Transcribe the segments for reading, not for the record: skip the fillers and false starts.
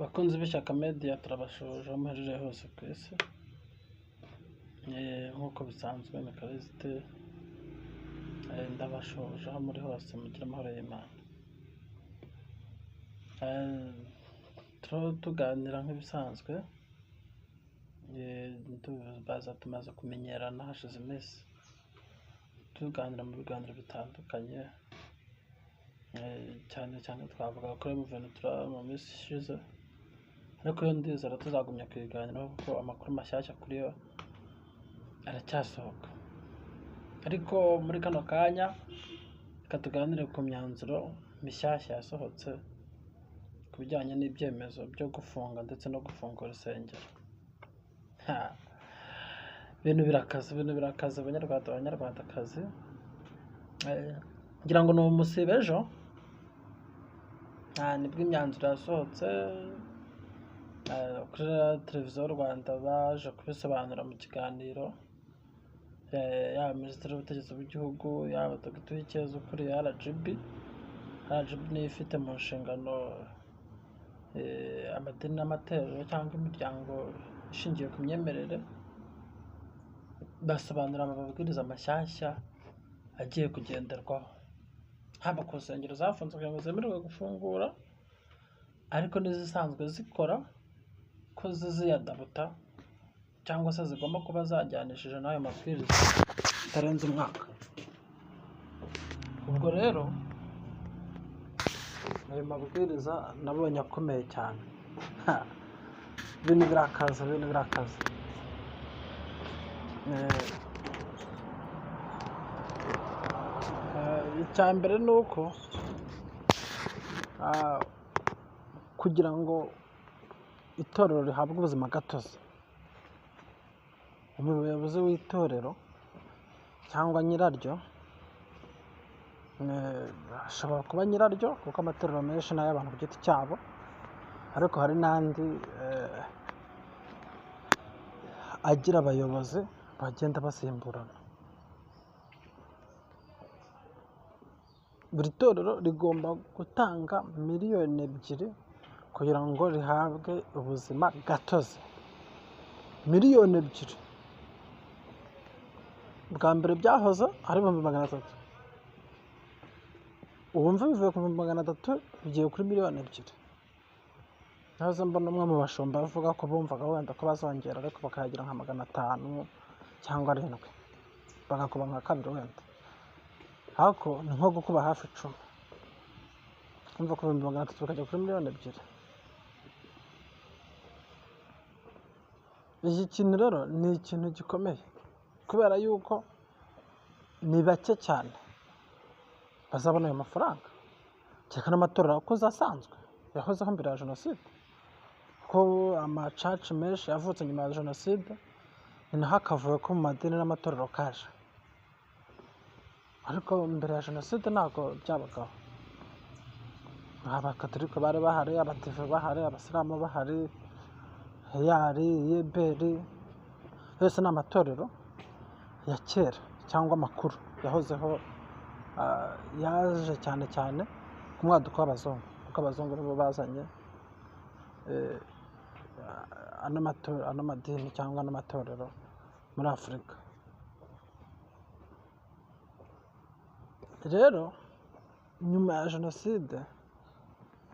Bakunzi b'Ishyaka Media turabashoje aho muherereye hose ku isi. Nk'uko bisanzwe ni Karisite, ndabashoje aho muri hose mugire amahoro y'Imana. Tuganira nk'ibisanzwe, baza tumaze kumenyerana hashize iminsi tuganira mu biganiro bitandukanye, cyane cyane twavuga kuri Muventura mu minsi ishize, ariko iyo ndizera tuzagumya kubiganiraho kuko amakuru mashyashya kuri yo aracyasohoka. Ariko muri kano kanya reka tuganire ku myanzuro mishyashya yasohotse ku bijyanye n'ibyemezo byo gufunga ndetse no gufungura insengero. Ibintu birakaze abanyarwandakazi. Ngira ngo ni umusibe ejo nibwo imyanzuro yasohotse kuri televiziyo Rwanda, baje kubisobanura mu kiganiro, yaba minisitiri w'ubutegetsi bw'igihugu, yaba Dr Uwicyeza ukuriye RGB niyo ifite mu nshingano amadini n'amatorero cyangwa imiryango ishingiye ku myemerere. Basobanura amabwiriza mashyashya agiye kugenderwaho, haba ku nsengero zafunzwe kugira ngo zemererwe gufungura, ariko n'izisanzwe zikora ko ziziyadabuta cyangwa se zigomba kuba zajyanishije n'ayo mabwiriza bitarenze umwaka. Ubwo rero ayo mabwiriza nabonye akomeye cyane. Ibintu birakaze. Icya mbere ni uko kugira ngo itorero rihabwe ubuzima gatozi, umuyobozi w'itorero cyangwa nyiraryo, ashobora kuba nyiraryo kuko amatorero menshi ni ay'abantu ku giti cyabo, ariko hari n'andi agira abayobozi bagenda basimburana. Buri torero rigomba gutanga miliyoni 2 kugira ngo rihabwe ubuzima gatozi. Miliyoni 2. Bwa mbere byahoze ari 300,000. Uwumva bivuye ku 300,000 bigiye kuri miliyoni 2. Nahoze mbona umwe mu bashumba bavuga ko bumvaga wenda ko bazongera ariko bakayagira nka 500 cyangwa 7, bagakuba nka 2 wenda. Ariko ni nko gukuba hafi 10. Umva ko 300,000 bakajya kuri miliyoni 2. Iki kintu rero ni ikintu gikomeye kubera yuko ni bake cyane bazabona ayo mafaranga. Cyeka n'amatorero akoze asanzwe yahozeho mbere ya jenoside, ko amacaci menshi yavutse nyuma ya jenoside, ni naho akavuye ko mu madini n'amatorero kaje, ariko mbere ya jenoside ntabwo byabagaho. Abakatolika bari bahari, abadive bahari, abasilamu bahari, heyari, yeberi, yose ni amatorero ya kera cyangwa amakuru yahozeho, yaje cyane cyane ku mwaduko w'abazungu, kuko abazungu nibo bazanye ano madini cyangwa n'amatorero muri Afurika. Rero nyuma ya jenoside,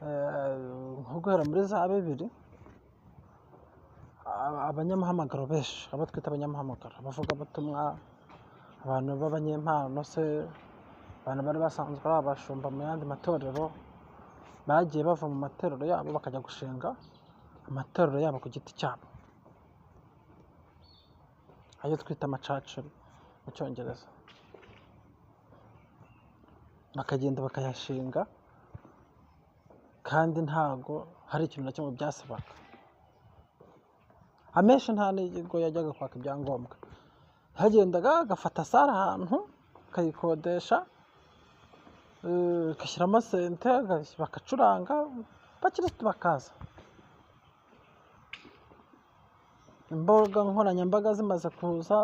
nko guhera muri za 2000, abanyamuhamagaro benshi, abo twita abanyamuhamagaro, bavuga butumwa, abantu b'abanyempano se, abantu bari basanzwe ari abashumba mu yandi matorero, bagiye bava mu matorero yabo bakajya gushinga amatorero yabo ku giti cyabo, ayo twita amacaci mu Cyongereza. Bakagenda bakayashinga kandi ntago hari ikintu na kimwe byasabaga. Amenshi nta n'ikigo yajyaga kwaka ibyangombwa, yagendaga agafata sare ahantu akayikodesha, agashyiramo sente, bakacuranga, abakirisitu bakaza. Imbuga nkoranyambaga zimaze kuza,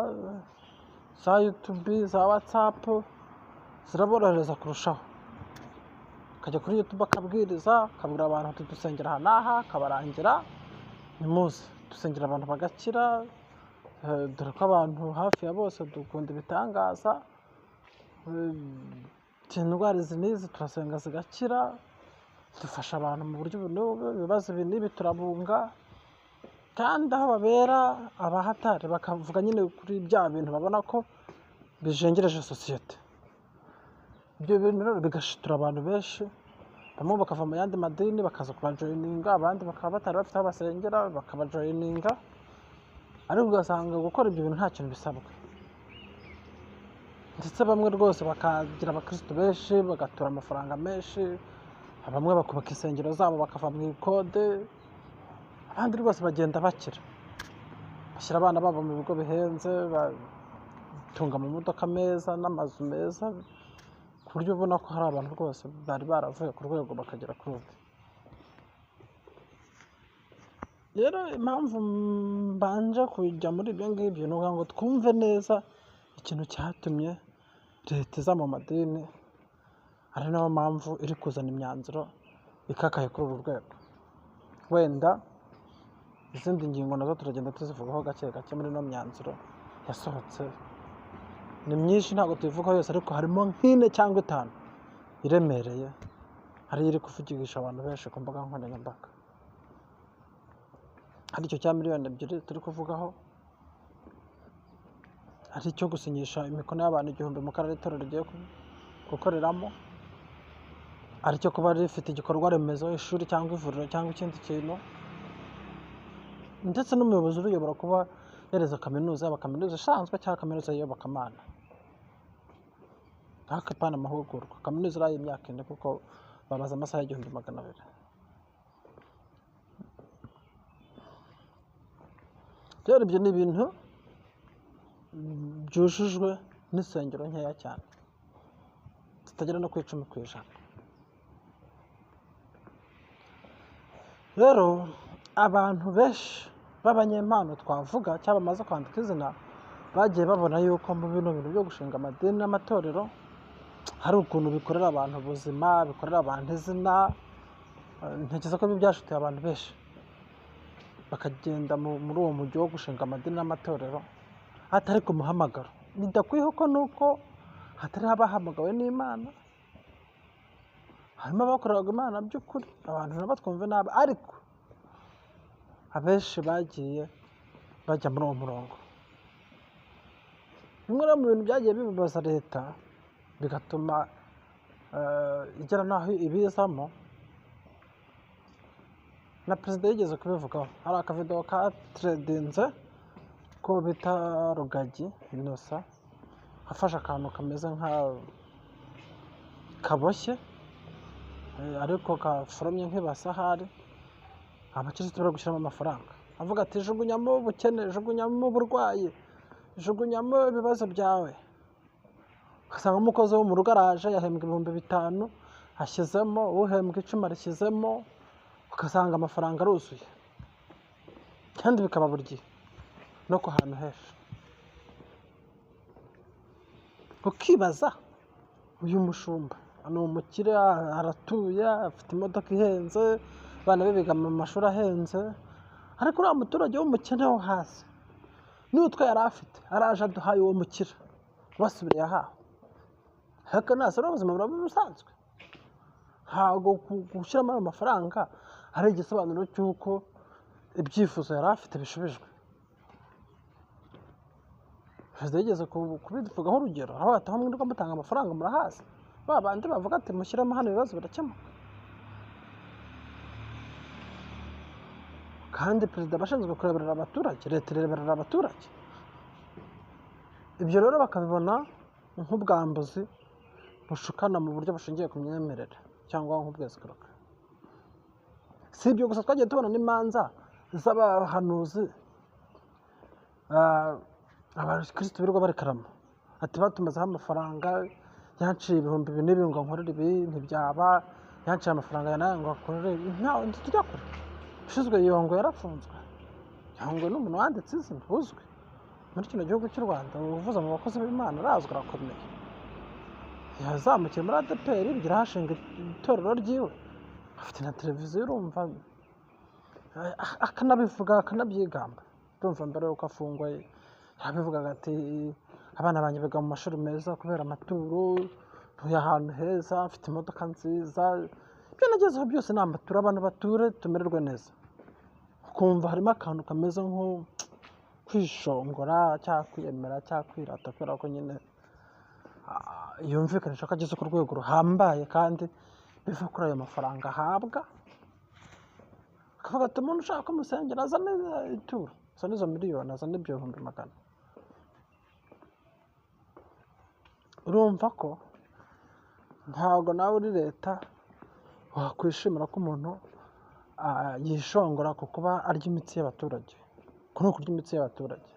za YouTube, za WhatsApp, ziraborohereza kurushaho. akajya kuri YouTube akabwiriza, akabwira abantu ati dusengera aha n'aha, akabarangira nimuze dusengera abantu bagakira, dore ko abantu hafi ya bose dukunda ibitangaza, indwara izi n'izi turasenga zigakira, dufasha abantu mu buryo n'ubu, ibibazo ibi n'ibi turabunga, kandi aho babera abahatari bakavuga nyine kuri bya bintu babona ko bijengereje sosiyete. Ibyo bintu rero bigashitura abantu benshi, bamwe bakava mu yandi madini bakaza kubajoyininga, abandi bakaba batari bafite aho basengera bakabajoyininga, ariko ugasanga gukora ibyo bintu nta kintu bisabwa, ndetse bamwe rwose bakagira abakristo benshi bagatura amafaranga menshi, bamwe bakubaka insengero zabo bakava mu ikode, abandi rwose bagenda bakira, bashyira abana babo mu bigo bihenze, batunga mu modoka meza n'amazu meza, ku buryo ubona ko hari abantu rwose bari baravuye ku rwego bakagera kuri ubu. Rero impamvu mbanje kujya muri ibyo ngibyo ni ngo twumve neza ikintu cyatumye leta iza mu madini, ari nayo mpamvu iri kuzana imyanzuro ikakaye kuri uru rwego. Wenda izindi ngingo nazo turagenda tuzivugaho gake gake muri ino myanzuro yasohotse, ni myinshi ntabwo tuyivugaho yose, ariko harimo nk'ine cyangwa itanu iremereye, ariyo iri kuvugisha abantu benshi ku mbuga nkoranyambaga. Hari icyo cya miliyoni 2 turi kuvugaho, hari icyo gusinyisha imikono y'abantu 1000 mu karere itorero rigiye gukoreramo, hari icyo kuba rifite igikorwa remezo, ishuri cyangwa ivuriro cyangwa ikindi kintu, ndetse n'umuyobozi uruyobora kuba yareze kaminuza, yaba kaminuza isanzwe cyangwa kaminuza y'iyobokamana, akapana amahugurwa. Kaminuza iraye imyaka 4 kuko babaza amasaha 1200. Rero ibyo ni ibintu byujujwe n'isengero nkeya cyane, zitagera no ku 10%. Rero abantu benshi b'abanyempano twavuga cyangwa bamaze kwandika izina, bagiye babona yuko mu bino bintu byo gushinga amadini n'amatorero hari ukuntu bikorera abantu ubuzima, bikorera abantu izina. Ntekereza ko ibi byashutiye abantu benshi bakagenda muri uwo mujyi wo gushinga amadini n'amatorero hatari ku muhamagaro. Bidakwiye ko nuko hatari abahamagawe n'Imana, harimo abakoreraga Imana by'ukuri, abantu nabo twumve nabi, ariko abenshi bagiye bajya muri uwo murongo. Bimwe mu bintu byagiye bibabaza leta bigatuma igera naho ibizamo, na perezida yigeze kubivugaho. Hari akavidewo katredinze ko bita Rugagi Innocent afashe akantu kameze nka kaboshye, ariko gaforomye nk'ibasahari, abakirisitu bari gushyiramo amafaranga, avuga ati jugunyamo ubukene, jugunyamo uburwayi, jugunyamo ibibazo byawe. Ugasanga umukozi wo mu rugo araje yahembwa 5,000 ashyizemo, uhembwa 10 arishyizemo, ugasanga amafaranga aruzuye, kandi bikaba buri gihe no ku hantu henshi. Ukibaza uyu mushumba ni umukire, aratuye, afite imodoka ihenze, abana be biga mu mashuri ahenze, ariko uriya muturage w'umukene wo hasi n'utwo yari afite araje aduhaye uwo mukire basubiriye ahaho. Heka nasara ubuzima burabe busanzwe, ntabwo gushyiramo ayo mafaranga hari igisobanuro cy'uko ibyifuzo yari afite bishubijwe. Perezida yigeze kubivugaho urugero, aho ataho mwirirwa mutanga amafaranga murahazi, babandi bavuga ati mushyiremo hano ibibazo birakemuka. Kandi perezida abashinzwe kureberera abaturage, leta ireberera abaturage. Ibyo rero bakabibona nk'ubwambuzi bushukana mu buryo bushingiye ku myemerere cyangwa nk'ubwesikuruka. Si ibyo gusa, twagiye tubona n'imanza z'abahanuzi, abakristo birirwa barikarama ati batumazeho amafaranga, yanciye 2,000 n'ibi ngo nkorere ibi ntibyaba, yanciye amafaranga yanaye ngo akorere, ntawe tujya kure. Ushinzwe Yongwe yarafunzwe. Yongwe ni umuntu wanditse izina uzwi muri kino gihugu cy'u Rwanda, uvuza mu bakozi b'Imana, arazwi, arakomeye. yazamukiye muri ADPR bigira hashinga itorero ryiwe, afite na televiziyo urumva akanabivuga akanabyigamba. Ndumva mbere yuko afungwa yabivugaga ati abana banjye biga mu mashuri meza kubera amaturo, ntuye ahantu heza, mfite imodoka nziza, ibyo nagezeho byose ni amaturo, abantu bature tumererwe neza. Ukumva harimo akantu kameze nko kwishongora cyangwa kwiyemera cyangwa kwirata kubera ko nyine yumvikanisha ko ageze ku rwego ruhambaye kandi biva kuri ayo mafaranga ahabwa. Akavuga ati umuntu ushaka kumusengera azane ituro, azane izo miliyoni, azane ibyo 100,000. Urumva ko ntabwo nawe uri leta wakwishimira ko umuntu yishongora ku kuba arya imitsi y'abaturage, ko ni ukurya imitsi y'abaturage.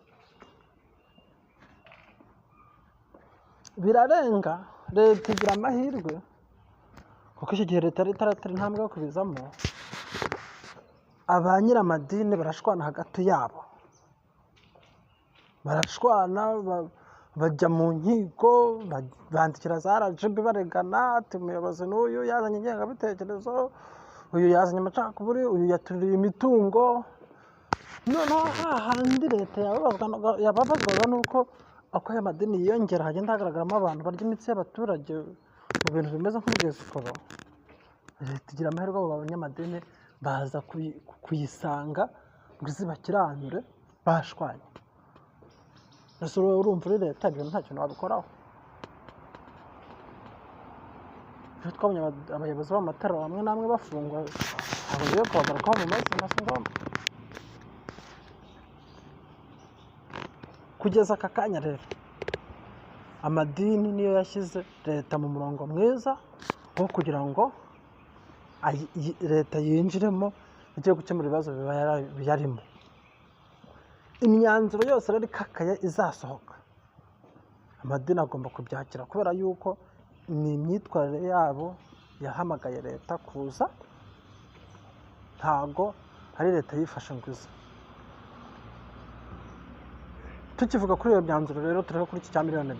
Birarenga, leta igira amahirwe kuko icyo gihe leta yari itaratera intambwe yo kubizamo, aba nyiramadini barashwana hagati yabo, barashwana bajya mu nkiko, bandikira za RGB baregana ati umuyobozi n'uyu yazanye ingengabitekerezo, uyu yazanye amacakubiri, uyu yaturiye imitungo. Noneho hahandi leta yababazwaga nuko uko aya madini yiyongera hagenda hagaragaramo abantu barya imitsi y'abaturage mu bintu bimeze nk'ubwesikoro. Leta igira amahirwe abo banyamadini baza kuyisanga ngo izibakiranure bashwanye. Ese urumva uri leta ibyo nta kintu wabikoraho? Iyo twabonye abayobozi b'amatorero bamwe namwe bafungwa, ntabwo bigiye kubagarukaho mu mazina si ngombwa. Kugeza aka kanya rero amadini niyo yashyize leta mu murongo mwiza wo kugira ngo leta yinjiremo igiye gukemura ibibazo biyarimo. Imyanzuro yose rero ikakaye izasohoka, amadini agomba kubyakira kubera yuko ni imyitwarire yabo yahamagaye leta kuza, ntago ari leta yifashe ngo ize. Tukivuga kuri iyo myanzuro rero tureba kuri iki cya 2 miliyoni.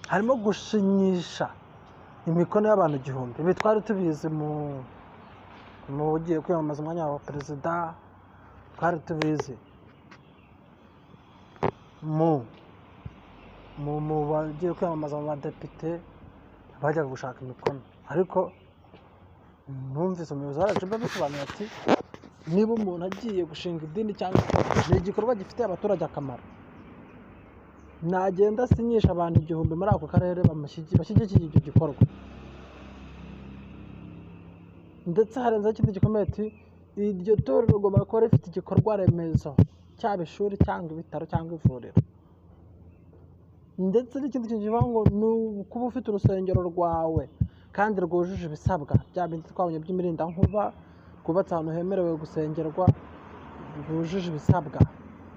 Harimo gushinyisha imikono y'abantu 1,000. Ibi twari tubizi mu ugiye kwiyamamaza umwanya wa perezida, twari tubizi mu bagiye kwiyamamaza mu badepite bajyaga gushaka imikono. Ariko numvise umuyobozi wa RGB bisobanura ati niba umuntu agiye gushinga idini cyangwa ni igikorwa gifitiye abaturage akamaro, nagenda asinyisha abantu 1,000 muri ako karere bashyigikiye icyo gikorwa. Ndetse harenzeho ikindi gikomeye ati iryo torero rigomba kuba rifite igikorwa remezo, cyaba ishuri cyangwa ibitaro cyangwa ivuriro. Ndetse n'ikindi kintu kivuga ngo ni ukuba ufite urusengero rwawe kandi rwujuje ibisabwa, bya bindi twabonye by'imirindankuba, rwubatse ahantu hemerewe gusengerwa, rwujuje ibisabwa.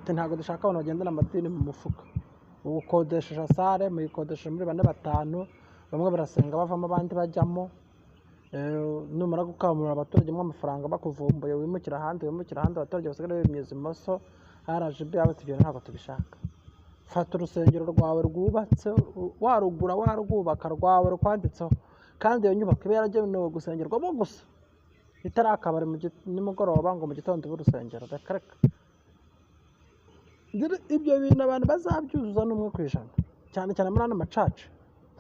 Ntabwo dushaka abantu bagendana amadini mu mufuka. Ukodesheje sale, muyikodesheje muri 4-5, bamwe barasenga bavamo abandi bajyamo. Numara gukamura abaturage amafaranga bakuvumbuye, wimukira ahandi abaturage basigara bimyeza imoso. RGB yabatubwira ntabwo tubishaka. Fata urusengero rwawe rwubatse, warugura warwubaka rwawe rukwanditseho, kandi iyo nyubako ibe yaragenewe gusengerwamo gusa, itari akabari nimugoroba ngo mu gitondo b'urusengero. Reka ibyo bintu abantu bazabyuzuza n'umwe ku ijana, cyane cyane muri ano macaca.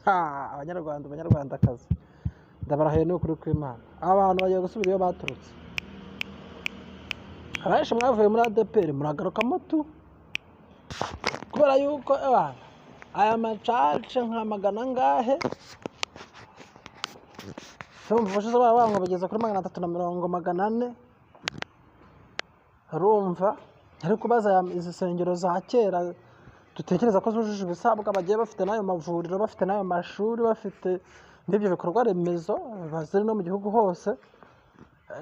Abanyarwandakazi ndabarahiye n'ukuri kw'Imana, abantu bagiye gusubira iyo baturutse. Abenshi mwavuye muri ADPR muragarukamo tu, kubera yuko aya macaca nka 100 ubushize barabanga bageze kuri 340-400. Urumva ariko baza izi sengero za kera dutekereza ko zujuje ibisabwa, bagiye bafite n'ayo mavuriro, bafite n'ayo mashuri, bafite n'ibyo bikorwa remezo baziri no mu gihugu hose,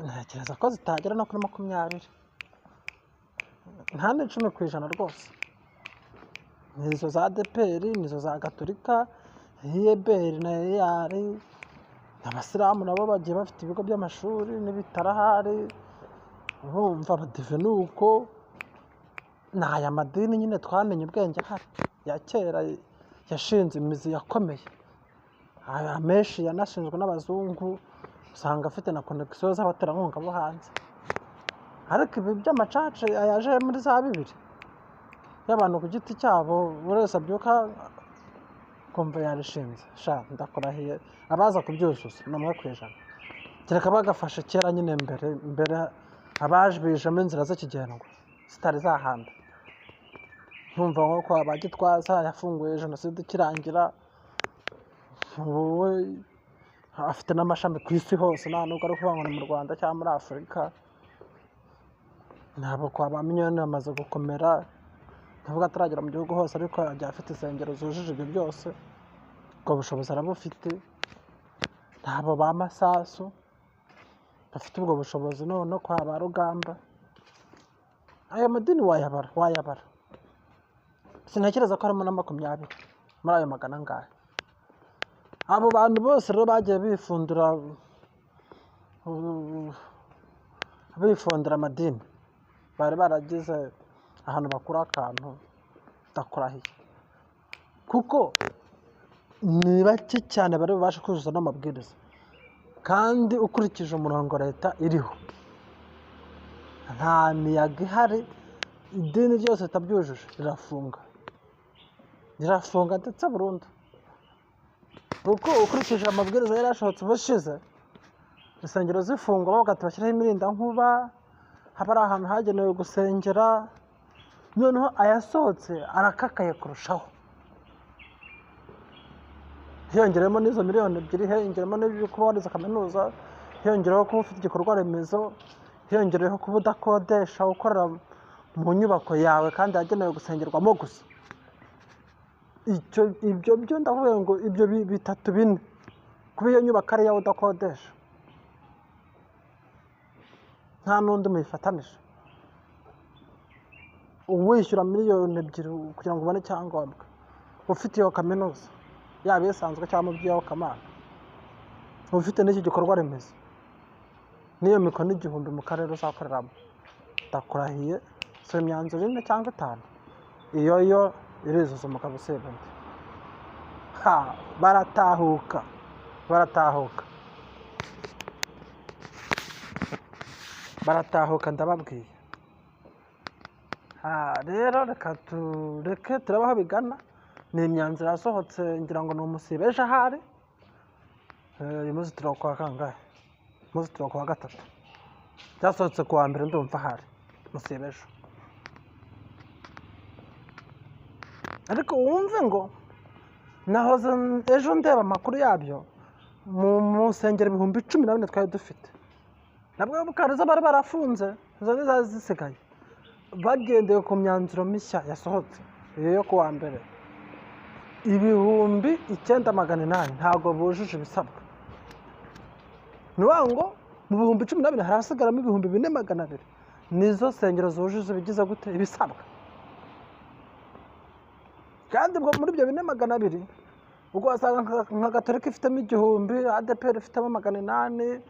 ntekereza ko zitagera no kuri 20, nta n'10% rwose. Nizo za ADPR, nizo za Gatolika, EBR na EAR. Abasilamu nabo bagiye bafite ibigo by'amashuri n'ibitarahari. Urumva abadive nuko n'aya madini nyine twamenye ubwenge hari ya kera yashinze imizi yakomeye, amenshi yanashinzwe n'abazungu, usanga afite na connection z'abaterankunga bo hanze. Ariko ibi by'amacaca yaje muri za 2000 y'abantu ku giti cyabo, buri wese abyuka kumva yarishinze. Sha ndakurahiye abaza kubyuzuza namwe kwijana, kereka bagafashe kera nyine mbere abaje bijemo inzira z'ikigendwa zitari zahanda. Ntumva nko kwa Bagitwaza yafunguye jenoside ikirangira, wowe afite n'amashami ku isi hose, nta nubwo ari ukuvuga ngo ni mu Rwanda cyangwa muri Afurika. Ntabwo kwa ba Mignone amaze gukomera, ntabwo ataragera mu gihugu hose, ariko ajya afite insengero zujuje ibyo byose, ubwo bushobozi arabufite. Ntabwo ba Masasu bafite ubwo bushobozi, none kwa ba Rugamba. Aya madini wayabara sinakereza ko harimo na 20 muri ayo magana ngahe. Abo bantu bose rero bagiye bifundira amadini, bari baragize ahantu bakura akantu ndakurahiye, kuko ni bake cyane bari babasha kuzuza n'amabwiriza. Kandi ukurikije umurongo leta iriho, nta miyaga ihari, idini ryose ritabyujuje rirafunga ndetse burundu. Kuko ukurikije amabwiriza yari yashobotse ubushize, insengero zifungwa bavuga ati bashyiraho imirindankuba, haba ari ahantu hagenewe gusengera. Noneho ayasohotse arakakaye kurushaho, hiyongeremo n'izo miliyoni 2, hiyongeremo n'ibyo kuba warize kaminuza, hiyongereho kuba ufite igikorwa remezo, hiyongereho kuba udakodesha, ukorera mu nyubako yawe kandi yagenewe gusengerwamo gusa. Ibyo byo ndavuga ngo ibyo 3-4 kuba iyo nyubako ari yawe udakodesha, nta n'undi muyifatanije, uwishyura miliyoni 2 kugira ngo ubone icyangombwa, ufite iyo kaminuza yaba isanzwe cyangwa mu by'iyobokamana, ufite n'iki gikorwa remezo, n'iyo mikono 1000 mu karere uzakoreramo. Ndakurahiye so imyanzuro 4 cyangwa 5 iyo irizuza umugabo usebye. baratahuka ndababwiye. Rero reka turabaho bigana. Ni imyanzuro yasohotse ngira ngo ni umusibe ejo ahari, uyu munsi turi kwa kangahe? Munsi turi kwa 3. Byasohotse ku wa mbere ndumva ahari musibe ejo. Ariko wumve ngo nahoze ejo ndeba amakuru yabyo, mu nsengero 14,000 twari dufite, nabwo bukariza bari barafunze, zo zisigaye bagendeye ku myanzuro mishya yasohotse yo ku wa mbere. 9,800 ntabwo bujuje ibisabwa. Nuvuga ngo mu 12,000 harasigaramo 4,200 nizo nsengero zujuje ibigize gute ibisabwa. Kandi ubwo muri ibyo 4,200 ubwo wasanga nka Gatolika ifitemo 1,000, ADPR ifitemo 800,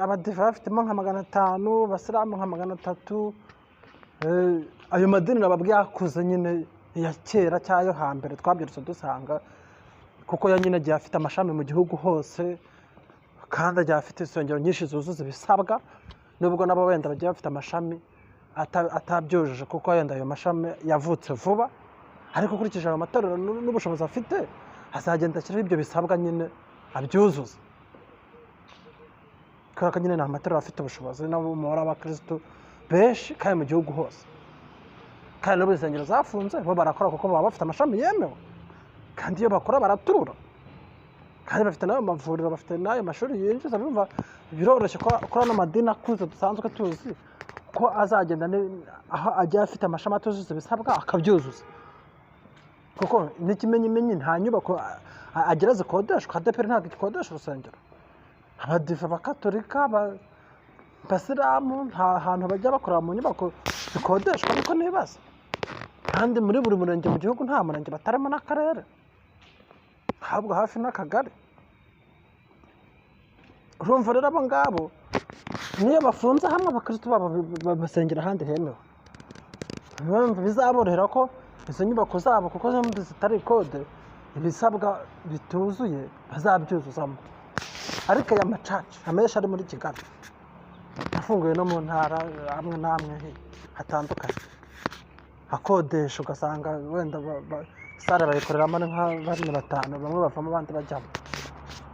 Abadiva bafitemo nka 500, Abasilamu nka 300. Ayo madini nababwiye yakuze nyine ya kera cyayo hambere twabyirutse dusanga, kuko ya nyine agiye afite amashami mu gihugu hose, kandi agiye afite insengero nyinshi zuzuza ibisabwa. Nubwo nabo wenda bagiye bafite amashami atabyujuje, kuko wenda ayo mashami yavutse vuba, ariko ukurikije ayo matorero n'ubushobozi afite, azagenda ashyiraho ibyo bisabwa nyine abyuzuza. Kubera nyine nta matorero afite ubushobozi nabo umubare w'abakristo benshi kandi mu gihugu hose. Kandi n'ubu insengero zafunze bo barakora kuko baba bafite amashami yemewe, kandi iyo bakora baratura, kandi bafite n'ayo mavuriro, bafite n'ayo mashuri yinjiza. Bumva biroroshye ko n'amadini akuze dusanzwe tuzi ko azagenda aho agiye afite amashami atuzuza ibisabwa akabyuzuza. Kuko n'ikimenyimenyi nta nyubako agira zikodeshwa. ADPR ntabwo ikodesha urusengero, Abadiva, Abakatolika, Abasilamu nta hantu bajya bakorera mu nyubako zikodeshwa. Ariko nibaza, kandi muri buri murenge mu gihugu nta murenge batarimo n'akarere, ahubwo hafi n'akagari. Urumva rero abo ngabo niyo bafunze hamwe abakristo babo babasengera ahandi hemewe, bizaborohera ko izo nyubako zabo kuko zimwe zitari kode ibisabwa bituzuye bazabyuzuzamo. Ariko aya macaca amenshi ari muri Kigali afunguye no mu ntara amwe n'amwe hatandukanye, akodesha ugasanga wenda sare bayikoreramo nka 4-5, bamwe bavamo abandi bajyamo,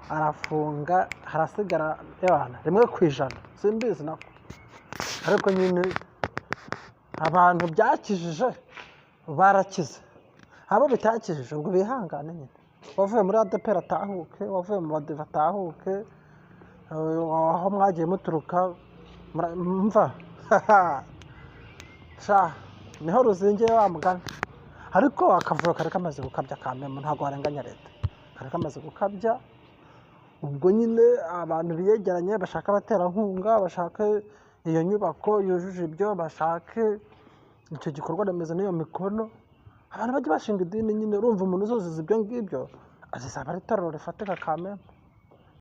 arafunga harasigara y'abana 1%, simbizi nako. Ariko nyine abantu byakijije barakize, abo bitakijije ubwo bihangane nyine, wavuye muri ADPR atahuke, wavuye mu Badiva atahuke, aho mwagiye muturuka mva sha niho ruzingiye wa mugani. Ariko akavuyo kare kamaze gukabya kamemo, ntago warenganya leta, kare kamaze gukabya. Ubwo nyine abantu biyegeranye bashaka abaterankunga, bashaka iyo nyubako yujuje ibyo, bashake icyo gikorwa remezo n'iyo mikono, abantu bajya bashinga idini nyine. Urumva umuntu uzuzuza ibyo ngibyo azisaba ari itorero rifatika kamemo.